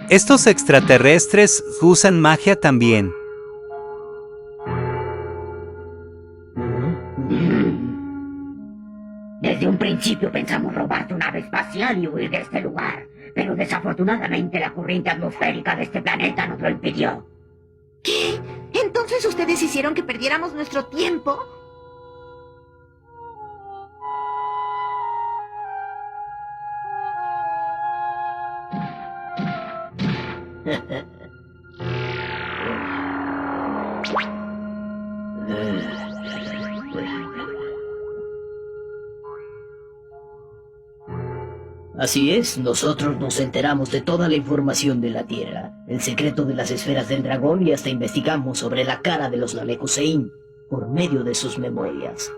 Estos extraterrestres usan magia también. Desde un principio pensamos robar tu nave espacial y huir de este lugar, pero desafortunadamente la corriente atmosférica de este planeta nos lo impidió. ¿Qué? ¿Entonces ustedes hicieron que perdiéramos nuestro tiempo? Así es, nosotros nos enteramos de toda la información de la Tierra, el secreto de las esferas del dragón y hasta investigamos sobre la cara de los Namekusein por medio de sus memorias.